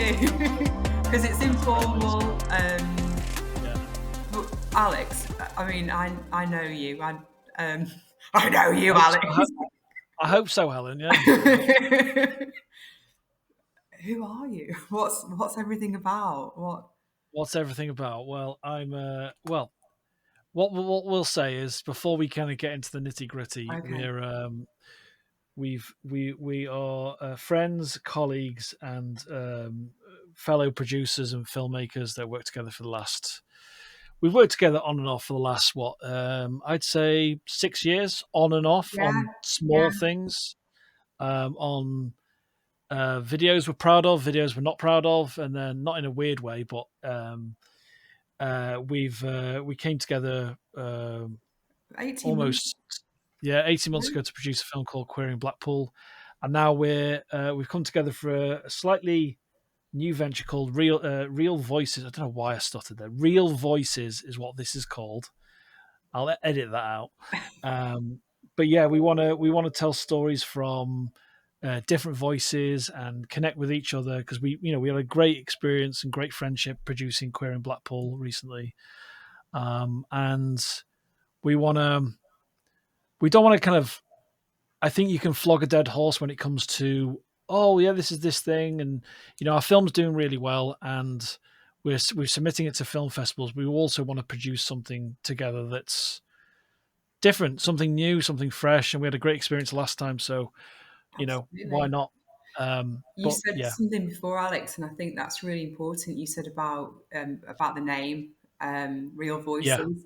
you? Because it's informal. Yeah. But Alex, I mean, I know you. I know you, Alex. I hope so, Helen. Yeah. Who are you? What's everything about? What? What's everything about? Well, I'm well. What we'll say is before we kind of get into the nitty gritty, Okay. we are friends, colleagues, and fellow producers and filmmakers that work together for the last. We've worked together on and off for the last I'd say 6 years, on and off Yeah. on Yeah. small things, on videos we're proud of, videos we're not proud of, and then not in a weird way, but we came together 18 months. almost 18 months ago to produce a film called Queering Blackpool, and now we've come together for a slightly new venture called Real Voices. I don't know why I stuttered there. Real Voices is what this is called. I'll edit that out. But yeah, we want to tell stories from different voices and connect with each other because we had a great experience and great friendship producing Queering Blackpool recently, and we want to. We don't want to kind of. I think you can flog a dead horse when it comes to, oh yeah, this is this thing, and our film's doing really well, and we're submitting it to film festivals. We also want to produce something together that's different, something new, something fresh, and we had a great experience last time, so why Absolutely. not? You But said yeah, something before, Alex, and I think that's really important. You said about the name, Real yeah, Voices,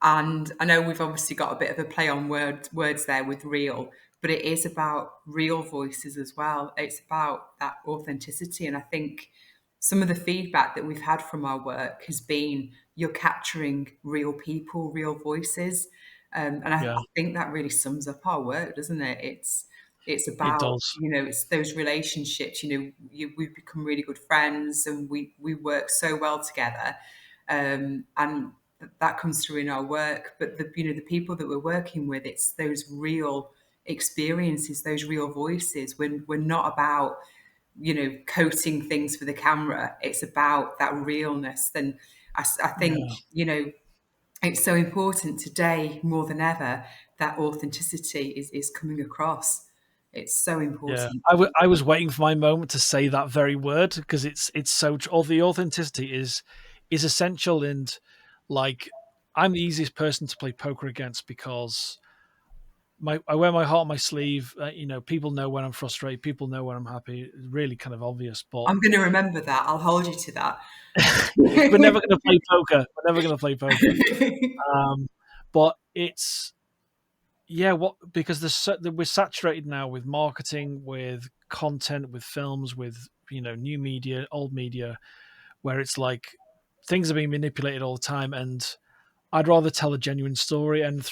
and I know we've obviously got a bit of a play on words there with real, but it is about real voices as well. It's about that authenticity, and I think some of the feedback that we've had from our work has been you're capturing real people, real voices, and I yeah, think that really sums up our work, doesn't it? It's it about, does. it's those relationships. We've become really good friends, and we work so well together, and that comes through in our work. But the people that we're working with, it's those real experiences, those real voices. When we're not about coating things for the camera, it's about that realness. And I think Yeah, it's so important today more than ever that authenticity is coming across. It's so yeah. important. I was waiting for my moment to say that very word because it's so all the authenticity is essential, and like I'm the easiest person to play poker against because I wear my heart on my sleeve. People know when I'm frustrated. People know when I'm happy. It's really kind of obvious, but I'm going to remember that. I'll hold you to that. we're never going to play poker. We're never going to play poker. But it's what because we're saturated now with marketing, with content, with films, with new media, old media, where it's like things are being manipulated all the time, and I'd rather tell a genuine story. And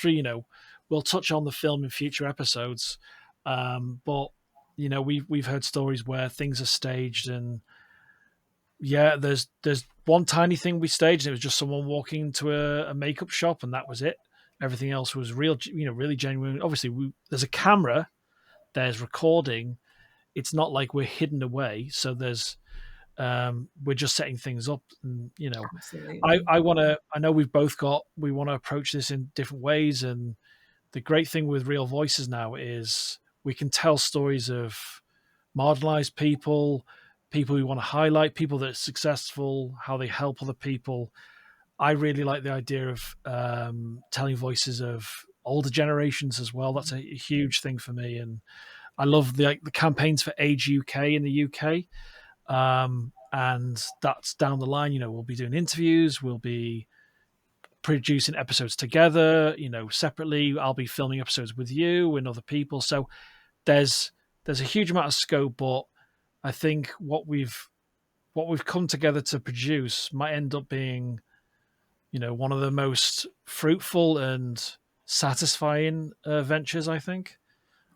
we'll touch on the film in future episodes, but we've heard stories where things are staged, and there's one tiny thing we staged. And it was just someone walking into a makeup shop, and that was it. Everything else was real, really genuine. Obviously, there's a camera, there's recording. It's not like we're hidden away. So we're just setting things up, and Absolutely. I know we want to approach this in different ways, and the great thing with Real Voices now is we can tell stories of marginalized people, people we want to highlight, people that are successful, how they help other people. I really like the idea of telling voices of older generations as well. That's a huge thing for me, and I love the campaigns for Age UK in the UK. And that's down the line. We'll be doing interviews. We'll be producing episodes together. Separately. I'll be filming episodes with you and other people. So there's a huge amount of scope, but I think what we've come together to produce might end up being, one of the most fruitful and satisfying ventures. I think.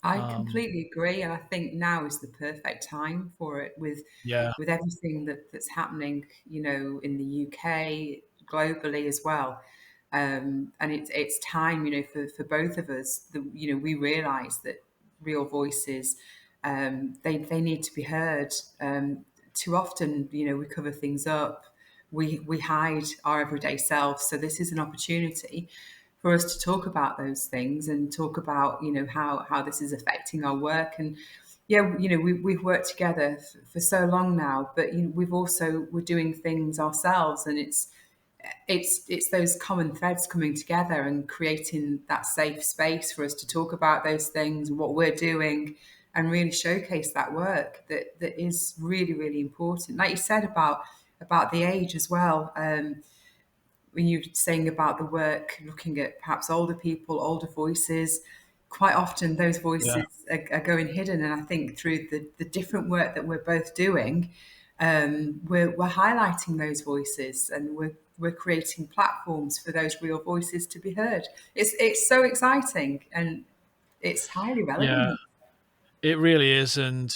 I Um, completely agree, and I think now is the perfect time for it yeah, with everything that's happening, in the UK, globally as well. And it's time, for both of us. We realise that real voices, they need to be heard. too often, we cover things up. We hide our everyday selves. So this is an opportunity for us to talk about those things and talk about, how this is affecting our work. And yeah, we've worked together for so long now, but we're doing things ourselves, and it's those common threads coming together and creating that safe space for us to talk about those things and what we're doing, and really showcase that work that is really, really important. Like you said about the age as well. When you're saying about the work, looking at perhaps older people, older voices, quite often those Yeah. voices are going hidden. And I think through the different work that we're both doing, we're highlighting those voices, and we're creating platforms for those real voices to be heard. It's so exciting, and it's highly Yeah, relevant. it really is. And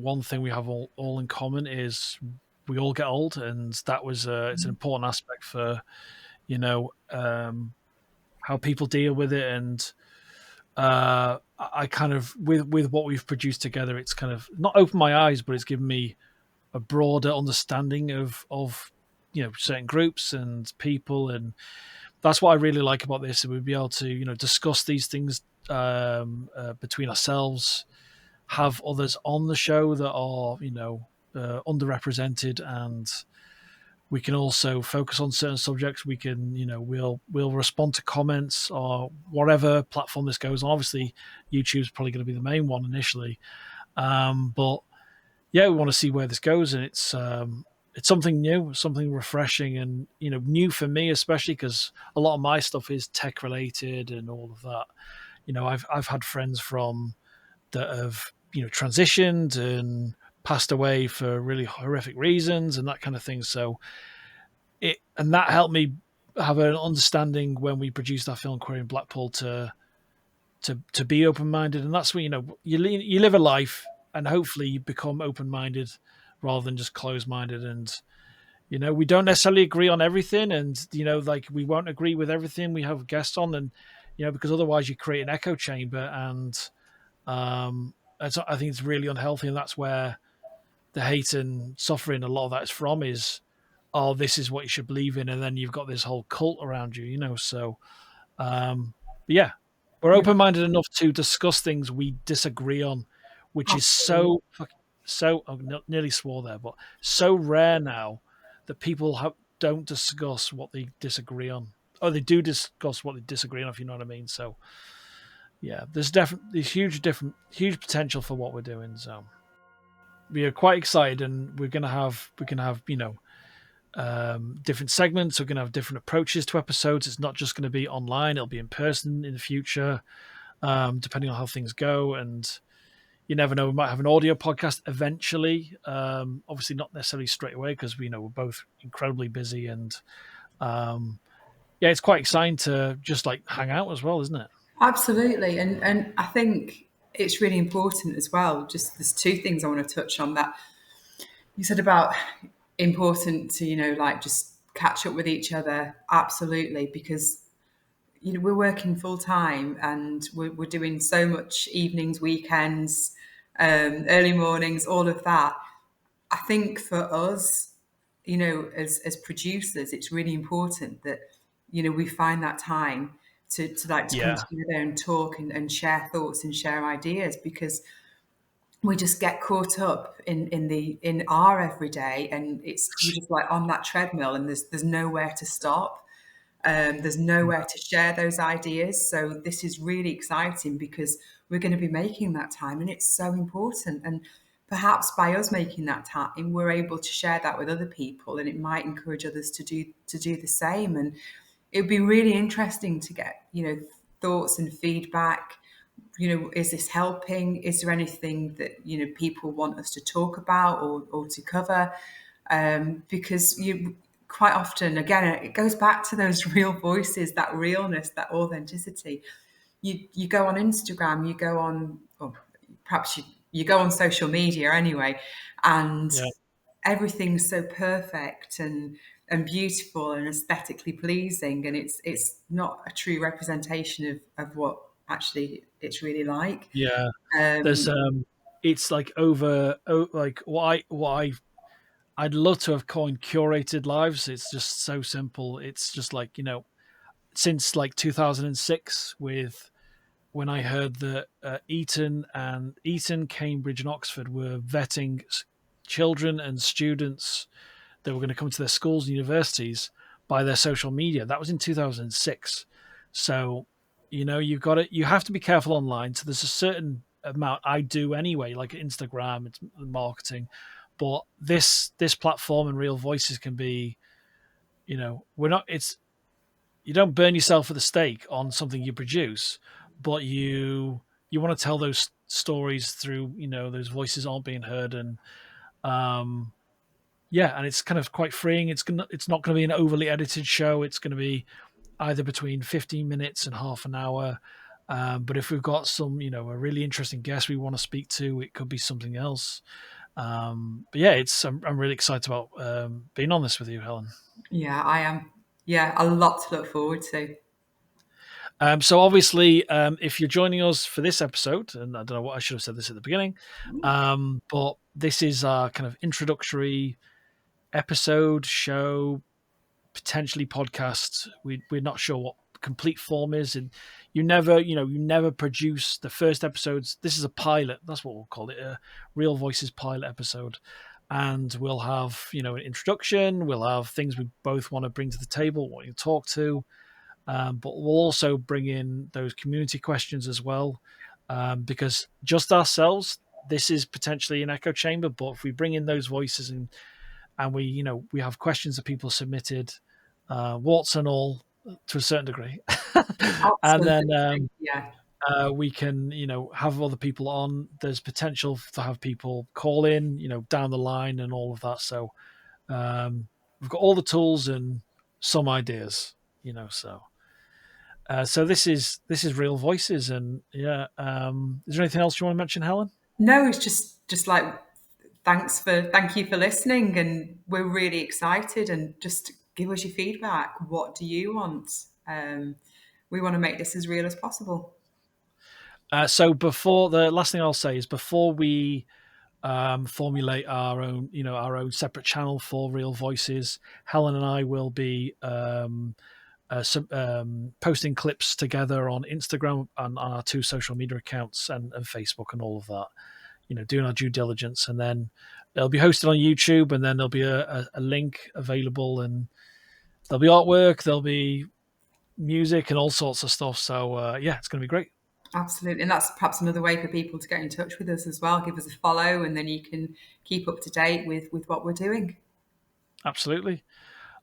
one thing we have all in common is we all get old, and that was it's an important aspect for how people deal with it. And I kind of, with what we've produced together, it's kind of not opened my eyes, but it's given me a broader understanding of certain groups and people. And that's what I really like about this, and we'd be able to discuss these things between ourselves, have others on the show that are underrepresented, and we can also focus on certain subjects. We can we'll respond to comments or whatever platform this goes on. Obviously YouTube's probably going to be the main one initially, but yeah, we want to see where this goes. And it's something new, something refreshing, and new for me, especially because a lot of my stuff is tech related and all of that. I've had friends from that have transitioned and passed away for really horrific reasons and that kind of thing. So that helped me have an understanding when we produced our film Queer in Blackpool to be open minded. And that's when you live a life, and hopefully you become open minded rather than just closed minded. And we don't necessarily agree on everything, and like we won't agree with everything we have guests on. And because otherwise you create an echo chamber. And I think it's really unhealthy, and that's where the hate and suffering, a lot of that is from, is, oh, this is what you should believe in, and then you've got this whole cult around you. So yeah, we're Yeah, open minded enough to discuss things we disagree on, which is absolutely. so I nearly swore there, but so rare now that people don't discuss what they disagree on. Oh, they do discuss what they disagree on, if you know what I mean. So yeah, there's huge potential for what we're doing. So we are quite excited, and we can have different segments. We're going to have different approaches to episodes. It's not just going to be online; it'll be in person in the future, depending on how things go. And you never know; we might have an audio podcast eventually. Obviously, not necessarily straight away, because we know we're both incredibly busy. And um, yeah, it's quite exciting to just like hang out as well, isn't it? Absolutely. And I think it's really important as well. Just there's two things I want to touch on that you said about important to, like just catch up with each other. Absolutely. Because, we're working full time, and we're doing so much evenings, weekends, early mornings, all of that. I think for us, as producers, it's really important that, we find that time to like to come Yeah, together and talk and share thoughts and share ideas, because we just get caught up in our everyday, and it's you're just like on that treadmill, and there's nowhere to stop. There's nowhere to share those ideas. So this is really exciting, because we're going to be making that time, and it's so important. And perhaps by us making that time, we're able to share that with other people, and it might encourage others to do the same. And it would be really interesting to get, thoughts and feedback. Is this helping? Is there anything that, people want us to talk about or to cover? Because you quite often, again, it goes back to those real voices, that realness, that authenticity. You go on Instagram, you go on, or perhaps you go on social media anyway, and yeah, everything's so perfect and beautiful and aesthetically pleasing, and it's not a true representation of what actually it's really like. yeah. There's Um, it's like like what I I'd love to have coined curated lives. It's just so simple. It's just like, since like 2006, with when I heard that Eton, Cambridge, and Oxford were vetting children and students that were going to come to their schools and universities by their social media. That was in 2006. So, you have to be careful online. So there's a certain amount I do anyway, like Instagram, it's marketing. But this platform and Real Voices can be, we're not it's you don't burn yourself at the stake on something you produce, but you want to tell those stories through, those voices aren't being heard. And um yeah, and it's kind of quite freeing. It's not going to be an overly edited show. It's going to be either between 15 minutes and half an hour. But if we've got some, a really interesting guest we want to speak to, it could be something else. But yeah, I'm really excited about being on this with you, Helen. Yeah, I am. Yeah, a lot to look forward to. So obviously, if you're joining us for this episode, and I don't know what I should have said this at the beginning, but this is our kind of introductory episode, show, potentially podcast. We're not sure what complete form is, and you never produce the first episodes. This is a pilot. That's what we'll call it, a Real Voices pilot episode. And we'll have, an introduction. We'll have things we both want to bring to the table, want you to talk to. But we'll also bring in those community questions as well, because just ourselves, this is potentially an echo chamber. But if we bring in those voices, and we have questions that people submitted, warts and all, to a certain degree, and then Absolutely. Yeah. we can have other people on. There's potential to have people call in, down the line and all of that. So we've got all the tools and some ideas, so. So this is Real Voices, and yeah. Is there anything else you want to mention, Helen? No, it's just like thank you for listening, and we're really excited. And just give us your feedback. What do you want? We want to make this as real as possible. So before the last thing I'll say is before we formulate our own separate channel for Real Voices, Helen and I will be posting clips together on Instagram and on our two social media accounts, and Facebook and all of that. Doing our due diligence, and then it'll be hosted on YouTube, and then there'll be a link available, and there'll be artwork, there'll be music, and all sorts of stuff. So yeah, it's going to be great. Absolutely. And that's perhaps another way for people to get in touch with us as well. Give us a follow, and then you can keep up to date with what we're doing. Absolutely.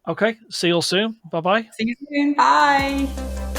Okay. See you all soon. Bye bye. See you soon. Bye.